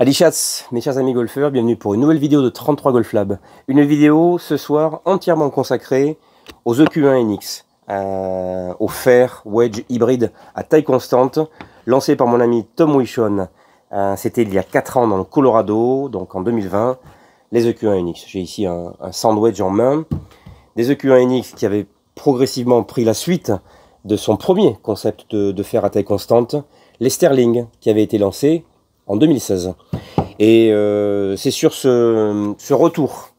Allez chats, mes chers amis golfeurs, bienvenue pour une nouvelle vidéo de 33 Golf Lab. Une vidéo ce soir entièrement consacrée aux EQ1 NX, au fer wedge hybride à taille constante, lancé par mon ami Tom Wichon. C'était il y a 4 ans dans le Colorado, donc en 2020, les EQ1 NX. J'ai ici un sandwich en main, des EQ1 NX qui avaient progressivement pris la suite de son premier concept de fer à taille constante, les Sterling, qui avait été lancé en 2016. Et c'est sur ce retour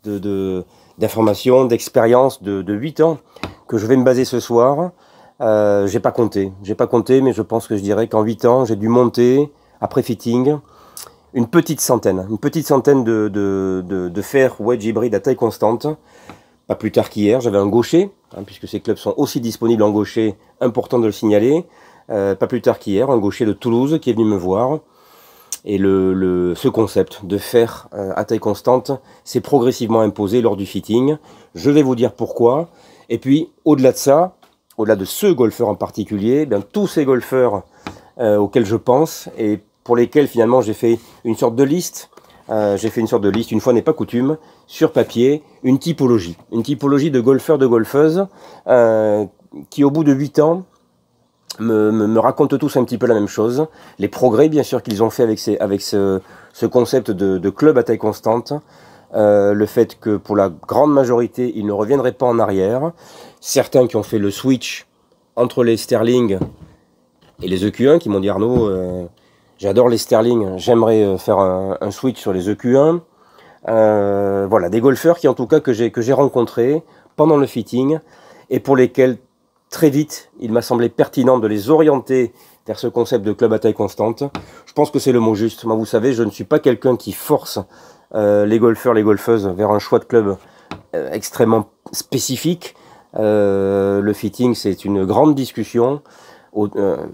d'informations, d'expérience de 8 ans que je vais me baser ce soir. J'ai pas compté, mais je pense que je dirais qu'en 8 ans, j'ai dû monter, après fitting, une petite centaine de fer wedge hybride à taille constante. Pas plus tard qu'hier, j'avais un gaucher, puisque ces clubs sont aussi disponibles en gaucher, important de le signaler. Pas plus tard qu'hier, un gaucher de Toulouse qui est venu me voir. Et ce concept de fer à taille constante s'est progressivement imposé lors du fitting. Je vais vous dire pourquoi. Et puis, au-delà de ça, au-delà de ce golfeur en particulier, eh bien, tous ces golfeurs auxquels je pense et pour lesquels finalement j'ai fait une sorte de liste. Une fois n'est pas coutume, sur papier, une typologie de golfeurs, de golfeuses qui au bout de 8 ans me racontent tous un petit peu la même chose. Les progrès, bien sûr, qu'ils ont fait avec ce concept de club à taille constante. Le fait que pour la grande majorité, ils ne reviendraient pas en arrière. Certains qui ont fait le switch entre les Sterling et les EQ1, qui m'ont dit Arnaud, j'adore les Sterling, j'aimerais faire un switch sur les EQ1. Voilà, des golfeurs qui en tout cas que j'ai rencontrés pendant le fitting et pour lesquels très vite, il m'a semblé pertinent de les orienter vers ce concept de club à taille constante. Je pense que c'est le mot juste. Moi, vous savez, je ne suis pas quelqu'un qui force les golfeurs, les golfeuses vers un choix de club extrêmement spécifique. Le fitting, c'est une grande discussion autour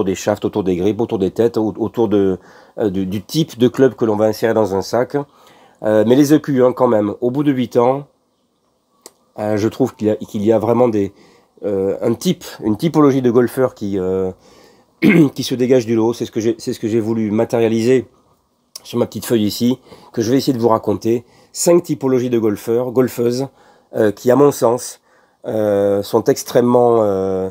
des shafts, autour des grips, autour des têtes, autour du type de club que l'on va insérer dans un sac. Mais les EQ, quand même, au bout de 8 ans, je trouve qu'il y a vraiment une typologie de golfeurs qui se dégage du lot. C'est ce que j'ai voulu matérialiser sur ma petite feuille ici, que je vais essayer de vous raconter. 5 typologies de golfeurs, golfeuses, qui à mon sens sont extrêmement,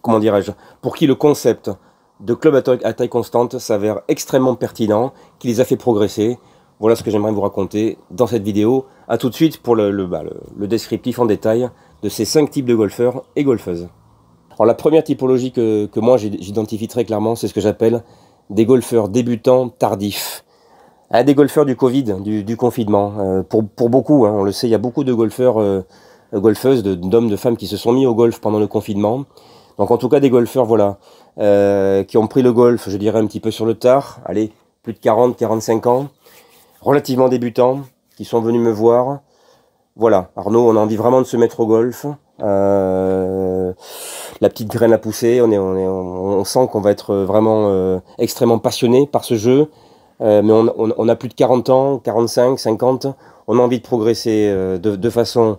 comment dirais-je, pour qui le concept de club à taille constante s'avère extrêmement pertinent, qui les a fait progresser. Voilà ce que j'aimerais vous raconter dans cette vidéo. A tout de suite pour le descriptif en détail de ces 5 types de golfeurs et golfeuses. Alors la première typologie que moi j'identifie très clairement, c'est ce que j'appelle des golfeurs débutants tardifs. Des golfeurs du Covid, du confinement. Pour beaucoup, on le sait, il y a beaucoup de golfeurs, golfeuses, d'hommes, de femmes qui se sont mis au golf pendant le confinement. Donc en tout cas des golfeurs, voilà, qui ont pris le golf, je dirais un petit peu sur le tard. Allez, plus de 40, 45 ans. Relativement débutants, qui sont venus me voir. Voilà, Arnaud, on a envie vraiment de se mettre au golf. La petite graine a poussé, on sent qu'on va être vraiment extrêmement passionné par ce jeu. Mais on a plus de 40 ans, 45, 50. On a envie de progresser de façon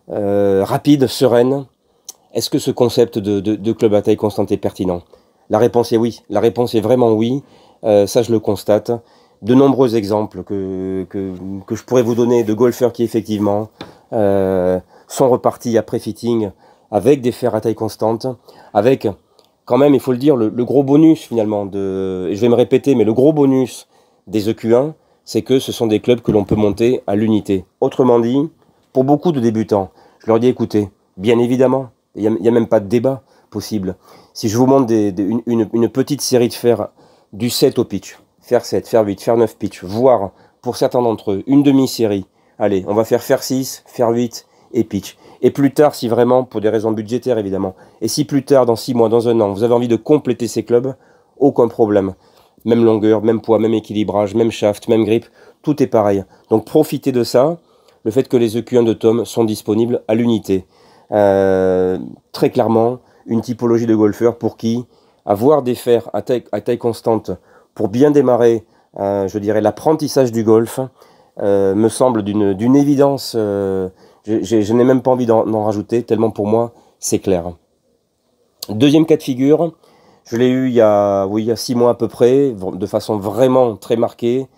rapide, sereine. Est-ce que ce concept de club à taille constante est pertinent? La réponse est oui. La réponse est vraiment oui. Ça, je le constate. De nombreux exemples que je pourrais vous donner de golfeurs qui effectivement sont repartis après fitting avec des fers à taille constante, avec quand même, il faut le dire, le gros bonus finalement, et je vais me répéter, mais le gros bonus des EQ1, c'est que ce sont des clubs que l'on peut monter à l'unité. Autrement dit, pour beaucoup de débutants, je leur dis écoutez, bien évidemment, il n'y a même pas de débat possible. Si je vous montre une petite série de fers du 7 au pitch, fer 7, fer 8, fer 9 pitch, voire pour certains d'entre eux, une demi-série. Allez, on va faire fer 6, fer 8 et pitch. Et plus tard, si vraiment, pour des raisons budgétaires évidemment, et si plus tard, dans 6 mois, dans un an, vous avez envie de compléter ces clubs, aucun problème. Même longueur, même poids, même équilibrage, même shaft, même grip, tout est pareil. Donc profitez de ça, le fait que les EQ1 de Tom sont disponibles à l'unité. Très clairement, une typologie de golfeur pour qui avoir des fers à taille constante pour bien démarrer, je dirais, l'apprentissage du golf, me semble d'une évidence. Je n'ai même pas envie d'en rajouter, tellement pour moi, c'est clair. Deuxième cas de figure, Je l'ai eu il y a, oui, il y a 6 mois à peu près, de façon vraiment très marquée.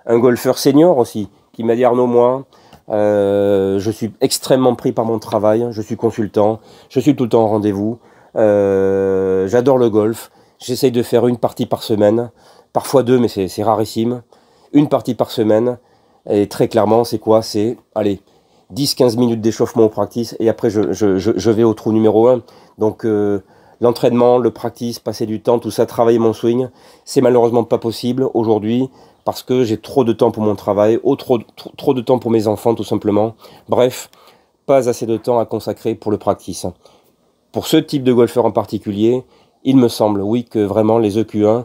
Un golfeur senior aussi, qui m'a dit Arnaud, moi, je suis extrêmement pris par mon travail, je suis consultant, je suis tout le temps en rendez-vous, j'adore le golf, j'essaye de faire une partie par semaine, parfois deux, mais c'est rarissime. Une partie par semaine, et très clairement, c'est quoi? C'est, allez, 10-15 minutes d'échauffement au practice, et après je vais au trou numéro un. Donc l'entraînement, le practice, passer du temps, tout ça, travailler mon swing, c'est malheureusement pas possible aujourd'hui, parce que j'ai trop de temps pour mon travail, trop de temps pour mes enfants tout simplement. Bref, pas assez de temps à consacrer pour le practice. Pour ce type de golfeur en particulier, il me semble, oui, que vraiment les EQ1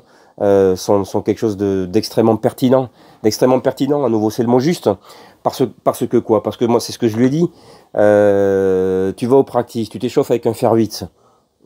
sont quelque chose d'extrêmement pertinent. D'extrêmement pertinent, à nouveau, c'est le mot juste. Parce que quoi? Parce que moi, c'est ce que je lui ai dit. Tu vas au practice, tu t'échauffes avec un fer 8.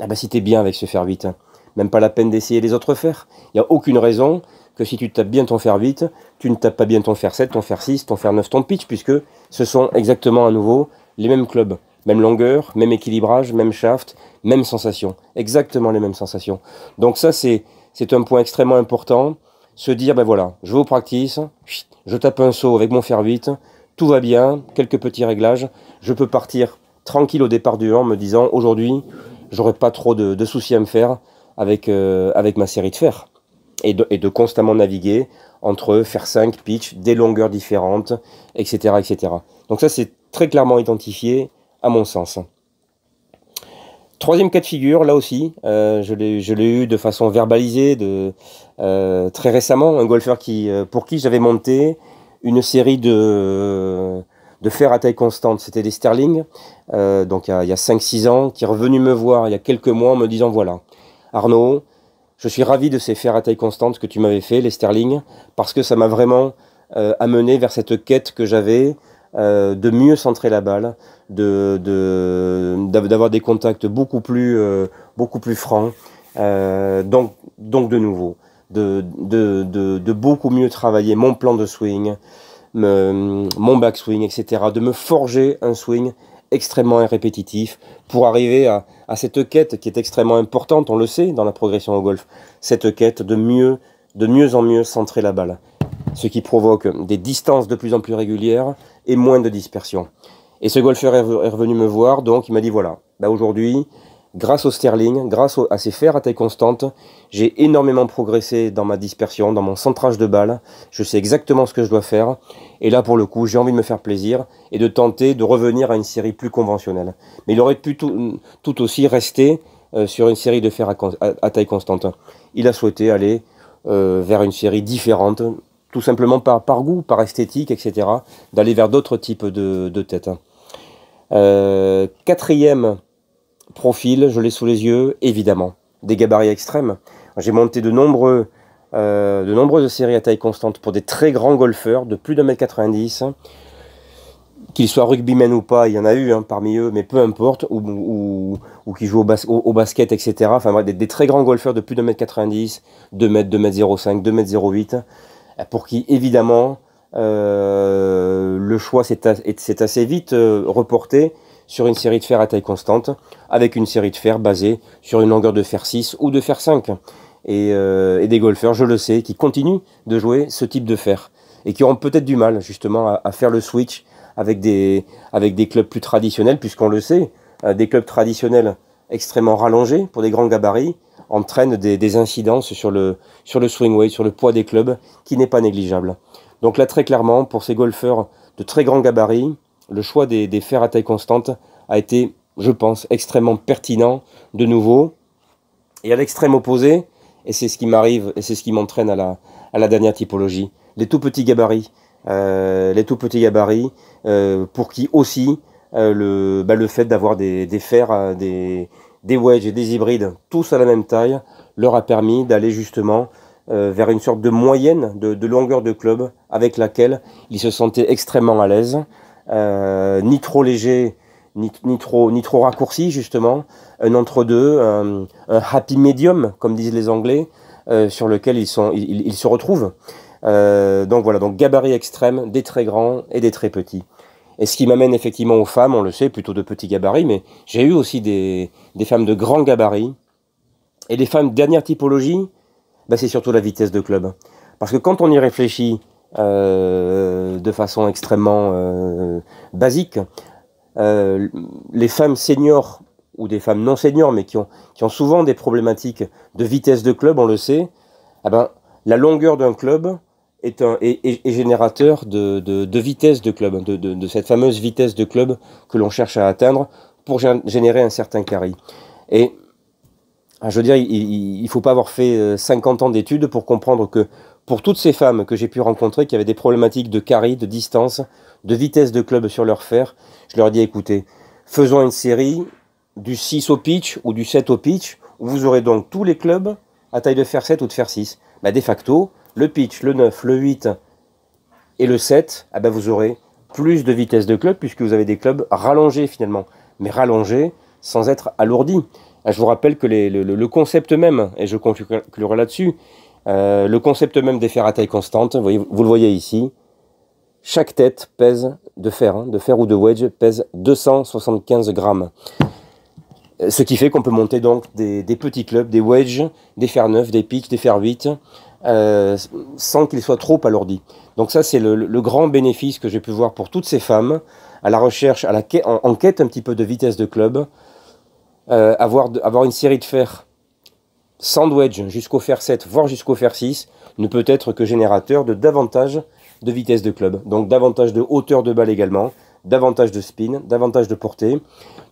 Ah bah si t'es bien avec ce fer 8, même pas la peine d'essayer les autres fers. Il n'y a aucune raison que si tu tapes bien ton fer 8, tu ne tapes pas bien ton fer 7, ton fer 6, ton fer 9, ton pitch, puisque ce sont exactement à nouveau les mêmes clubs. Même longueur, même équilibrage, même shaft, même sensation. Exactement les mêmes sensations. Donc ça, c'est un point extrêmement important. Se dire, ben voilà, je vais au practice, je tape un saut avec mon fer 8, tout va bien, quelques petits réglages, je peux partir tranquille au départ du 1 en me disant, aujourd'hui, j'aurai pas trop de soucis à me faire avec ma série de fers. Et de constamment naviguer entre fer 5, pitch, des longueurs différentes, etc. etc. Donc ça, c'est très clairement identifié, à mon sens. Troisième cas de figure, là aussi, je l'ai eu de façon verbalisée très récemment, un golfeur pour qui j'avais monté une série de fers à taille constante. C'était des Sterling, donc il y a 5-6 ans, qui est revenu me voir il y a quelques mois en me disant, voilà, Arnaud, je suis ravi de ces fers à taille constante que tu m'avais fait, les Sterling, parce que ça m'a vraiment amené vers cette quête que j'avais de mieux centrer la balle, d'avoir des contacts beaucoup plus francs, donc de nouveau, de beaucoup mieux travailler mon plan de swing, mon backswing, etc., de me forger un swing extrêmement répétitif pour arriver à cette quête qui est extrêmement importante, on le sait, dans la progression au golf, cette quête de mieux en mieux centrer la balle, ce qui provoque des distances de plus en plus régulières et moins de dispersion. Et ce golfeur est revenu me voir, donc il m'a dit voilà, bah aujourd'hui, grâce au Sterling, grâce à ces fers à taille constante, j'ai énormément progressé dans ma dispersion, dans mon centrage de balle, je sais exactement ce que je dois faire, et là pour le coup, j'ai envie de me faire plaisir et de tenter de revenir à une série plus conventionnelle. Mais il aurait pu tout aussi rester sur une série de fers à taille constante. Il a souhaité aller vers une série différente, tout simplement par goût, par esthétique, etc., d'aller vers d'autres types de têtes. Quatrième profil, je l'ai sous les yeux, évidemment, des gabarits extrêmes. J'ai monté de nombreuses séries à taille constante pour des très grands golfeurs de plus de 1m90, qu'ils soient rugbymen ou pas, il y en a eu parmi eux, mais peu importe, ou qui jouent au basket, etc. Enfin, des très grands golfeurs de plus de 1m90, 2m, 2m05, 2m08, pour qui, évidemment, le choix s'est assez vite reporté sur une série de fers à taille constante, avec une série de fers basée sur une longueur de fer 6 ou de fer 5. Et des golfeurs, je le sais, qui continuent de jouer ce type de fer, et qui auront peut-être du mal, justement, à faire le switch avec des clubs plus traditionnels, puisqu'on le sait, des clubs traditionnels extrêmement rallongés, pour des grands gabarits, entraînent des incidences sur le swing weight, sur le poids des clubs, qui n'est pas négligeable. Donc là, très clairement, pour ces golfeurs de très grands gabarits, le choix des fers à taille constante a été, je pense, extrêmement pertinent de nouveau. Et à l'extrême opposé, et c'est ce qui m'arrive, et c'est ce qui m'entraîne à la dernière typologie, les tout petits gabarits. Pour qui aussi le fait d'avoir des fers, des wedges et des hybrides, tous à la même taille, leur a permis d'aller justement vers une sorte de moyenne de longueur de club avec laquelle ils se sentaient extrêmement à l'aise, ni trop léger, ni trop raccourci justement, un entre-deux, un happy medium comme disent les Anglais, sur lequel ils se retrouvent. Donc voilà, donc gabarit extrême, des très grands et des très petits. Et ce qui m'amène effectivement aux femmes, on le sait, plutôt de petits gabarits, mais j'ai eu aussi des femmes de grands gabarits, Et les femmes, dernière typologie, ben, c'est surtout la vitesse de club. Parce que quand on y réfléchit de façon extrêmement basique, les femmes seniors ou des femmes non seniors, mais qui ont souvent des problématiques de vitesse de club, on le sait, eh ben, la longueur d'un club est générateur de vitesse de club, de cette fameuse vitesse de club que l'on cherche à atteindre pour générer un certain carry. Et je veux dire, il ne faut pas avoir fait 50 ans d'études pour comprendre que pour toutes ces femmes que j'ai pu rencontrer qui avaient des problématiques de carry, de distance, de vitesse de club sur leur fer, je leur ai dit, écoutez, faisons une série du 6 au pitch ou du 7 au pitch, où vous aurez donc tous les clubs à taille de fer 7 ou de fer 6. Bah, de facto, le pitch, le 9, le 8 et le 7, ah bah, vous aurez plus de vitesse de club puisque vous avez des clubs rallongés finalement, mais rallongés sans être alourdis. Je vous rappelle que le concept même, et je conclurai là-dessus, le concept même des fers à taille constante, vous le voyez ici, chaque tête pèse de fer ou de wedge, pèse 275 grammes. Ce qui fait qu'on peut monter donc des petits clubs, des wedges, des fers 9, des pitch, des fers 8, sans qu'ils soient trop alourdis. Donc ça, c'est le grand bénéfice que j'ai pu voir pour toutes ces femmes, à la recherche, en quête un petit peu de vitesse de club, avoir une série de fers sans wedge jusqu'au fer 7, voire jusqu'au fer 6, ne peut être que générateur de davantage de vitesse de club. Donc davantage de hauteur de balle également, davantage de spin, davantage de portée.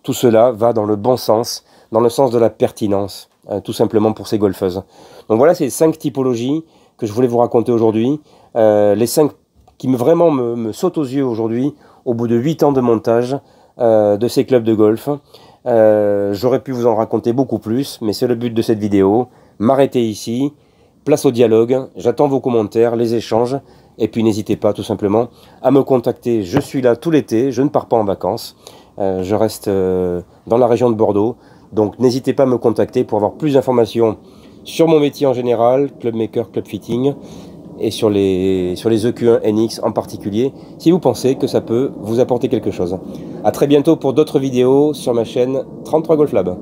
Tout cela va dans le bon sens, dans le sens de la pertinence, tout simplement pour ces golfeuses. Donc voilà, c'est les 5 typologies que je voulais vous raconter aujourd'hui. Les 5 qui vraiment me sautent aux yeux aujourd'hui, au bout de 8 ans de montage de ces clubs de golf. J'aurais pu vous en raconter beaucoup plus, mais c'est le but de cette vidéo. M'arrêter ici, place au dialogue, j'attends vos commentaires, les échanges, et puis n'hésitez pas tout simplement à me contacter. Je suis là tout l'été, je ne pars pas en vacances, je reste dans la région de Bordeaux, donc n'hésitez pas à me contacter pour avoir plus d'informations sur mon métier en général, club maker, club fitting, et sur les EQ1 NX en particulier, si vous pensez que ça peut vous apporter quelque chose. A très bientôt pour d'autres vidéos sur ma chaîne 33 Golf Lab.